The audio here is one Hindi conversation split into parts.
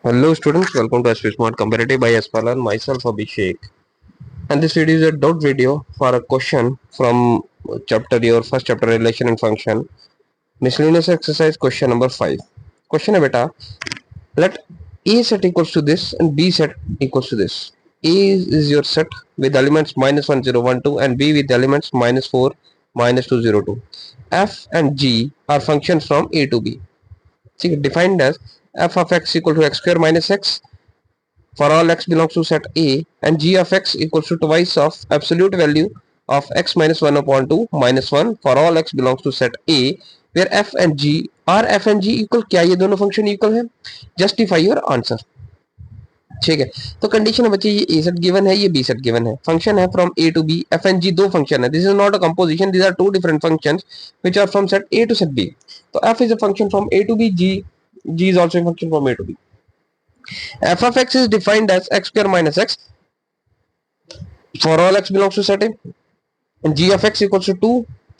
Hello students, welcome to SP Smart Comparative by Espal and myself Abhishek. And this video is a doubt video for a question from your first chapter relation and function. Miscellaneous exercise question number 5. Question है बेटा, let A set equals to this and B set equals to this. A is your set with elements minus 1, 0, 1, 2 and B with elements minus 4, minus 2, 0, 2. F and G are functions from A to B. Defined as f of x equal to x square minus x for all x belongs to set A, and g of x equals to twice of absolute value of x minus 1 upon 2 minus 1 for all x belongs to set A, where f and g are f and g equal. क्या ये दोनों फंक्शन इक्वल है? Justify your answer. ठीक है, तो कंडीशन है बच्चे, ये ए सेट गिवन है, ये बी सेट गिवन है, फंक्शन है from A to B, f and g दो फंक्शन है. This is not a composition, these are two different functions which are from set A to set B. तो f is a function from A to B, g is also a function from A to B. f of x is defined as x square minus x for all x belongs to set A, and g of x equals to 2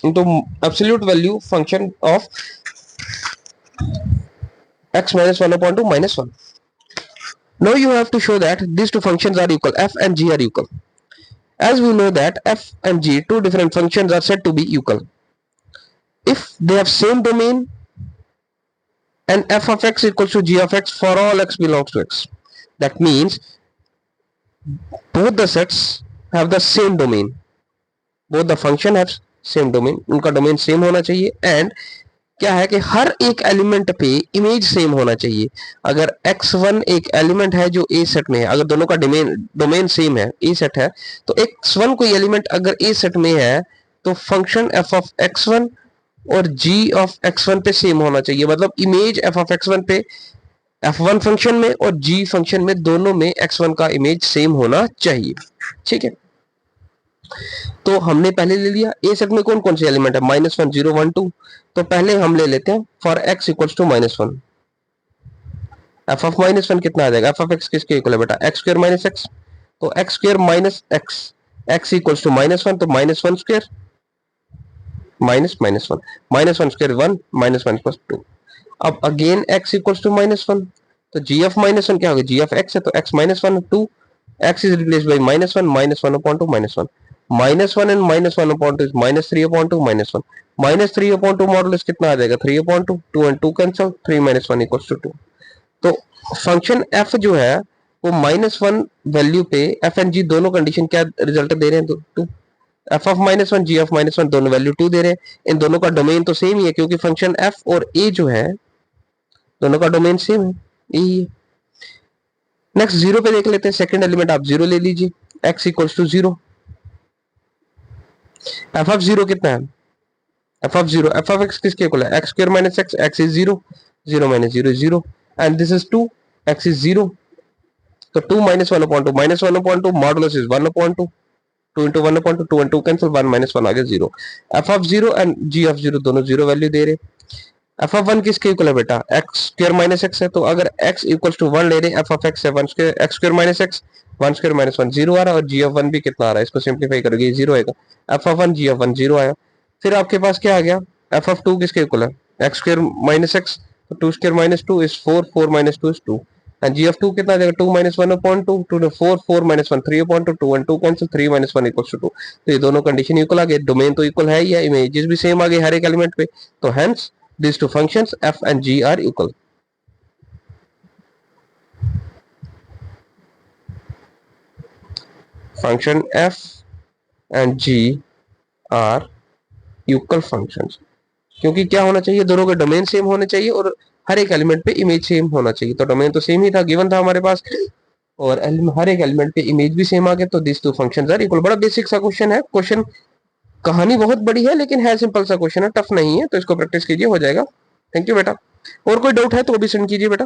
into absolute value function of x minus 1 upon 2 minus 1. Now you have to show that these two functions are equal, f and g are equal. As we know that f and g, two different functions, are said to be equal if they have same domain and f of x equals to g of x for all x belongs to x. That means both the sets have the same domain, both the function have same domain, उनका डोमेन सेम होना चाहिए. एंड क्या है कि हर एक एलिमेंट पे इमेज सेम होना चाहिए. अगर x1 एक एलिमेंट है जो a सेट में है, अगर दोनों का डोमेन सेम है, a सेट है, तो x1 कोई एलिमेंट अगर a सेट में है तो फंक्शन f ऑफ x1 और g ऑफ x1 पे सेम होना चाहिए. मतलब इमेज f ऑफ x1 पे f1 फंक्शन में और g फंक्शन में दोनों में x1 का इमेज सेम होना चाहिए. ठीक है, तो हमने पहले ले लिया ए सेट में कौन कौन से एलिमेंट है, -1, 0, 1, 2. तो पहले हम ले लेते हैं for x equals to -1. f of -1 कितना आ जाएगा, f ऑफ x किसके इक्वल है बेटा, x स्क्वायर माइनस x. तो x square minus x equals to -1, तो -1 स्क्वायर माइनस -1, -1 स्क्वायर 1, -1 प्लस 2. अब अगेन x इक्वल्स टू -1, तो g ऑफ -1 क्या होगा, g ऑफ x है, तो x -1 2, x is replaced by -1 upon 2 -1. -1 and -1 upon 2 is -3 upon 2 -1. -3 upon 2 modulus कितना आ जाएगा, 3 upon 2, 2 and 2 cancel, 3 - 1 equals to 2. तो फंक्शन f जो है वो -1 वैल्यू पे f एंड g दोनों कंडीशन क्या रिजल्ट दे रहे हैं, 2. f ऑफ -1, g ऑफ -1 दोनों वैल्यू 2 दे रहे हैं. इन दोनों का डोमेन तो सेम ही है क्योंकि फंक्शन f और a जो है दोनों का डोमेन सेम है, यही है. नेक्स्ट जीरो पे देख लेते हैं, सेकंड एलिमेंट आप जीरो ले लीजिए, x equals to 0. f of 0 कितना है, f of 0, f of x किसके इक्वल है, x square minus x, x is 0, 0 minus 0 is 0, and this is 2, x is 0. तो 2 - 1 upon 2, -1 upon 2 modulus is 1 upon 2, 2 into 1 upon 2, 2 and 2 cancel, 1 - 1 आ गया 0. f of 0 and g of 0 दोनों 0 वैल्यू दे रहे. f ऑफ 1 किसके इक्वल है बेटा, x स्क्वायर माइनस x है, तो अगर x इक्वल्स टू 1 ले रहे हैं, f ऑफ x है 1 square, x square minus x, 1 square minus 1 0 आ रहा है, और g ऑफ 1 भी कितना आ रहा है, इसको सिंपलीफाई करोगे 0 आएगा. f ऑफ 1, g ऑफ 1 0 आया. फिर आपके पास क्या आ गया, f ऑफ 2 किसके इक्वल है, x स्क्वायर माइनस x, तो 2 square minus 2 is 4, 4 minus 2 is 2, and g of 2 कितना आ जाएगा, 2 - 1 upon 2, 2 to 4, 4 - 1 3 upon 2, 2 and 2 cancel, 3 - 1 equals to 2. तो ये दोनों कंडीशन इक्वल आ गए, डोमेन तो इक्वल है या इमेजेस भी सेम आ गए हर एक एलिमेंट पे. तो hence these two functions f and g are equal. Function f and g are equal functions. क्योंकि क्या होना चाहिए, दोनों के डोमेन सेम होने चाहिए और हर एक एलिमेंट पे इमेज सेम होना चाहिए. तो डोमेन तो सेम ही था, गिवन था हमारे पास, और हर एक एलिमेंट पे इमेज भी सेम आ गया. तो this two functions are equal. बड़ा बेसिक सा क्वेश्चन है, क्वेश्चन कहानी बहुत बड़ी है लेकिन है सिंपल सा क्वेश्चन है, टफ नहीं है, तो इसको प्रैक्टिस कीजिए, हो जाएगा. थैंक यू बेटा. और कोई डाउट है तो अभी सेंड कीजिए बेटा.